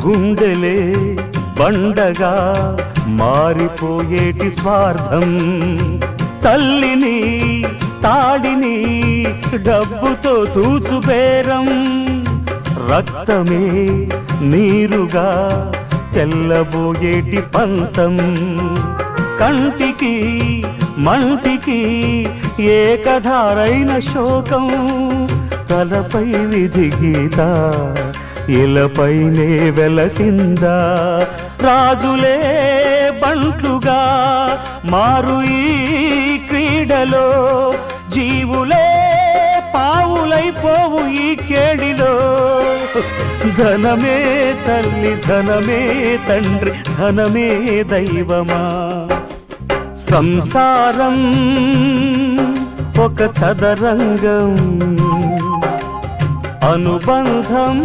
గుండెలే బండగా మారిపోయేటి స్వార్థం, తల్లిని తాడిని డబ్బుతో తూచుబేరం, రక్తమే నీరుగా తెల్లబోయేటి పంతం, కంటికి మంటికి ఏకధారైన శోకం, తలపై విధి గీత ఇలపైనే వెలసిందా, రాజులే బంట్లుగా మారు ఈ క్రీడలో, జీవులే పావులైపోవు ఈ కేడిలో, ధనమే తల్లి ధనమే తండ్రి ధనమే దైవమా, సంసారం ఒక చదరంగం, అనుబంధం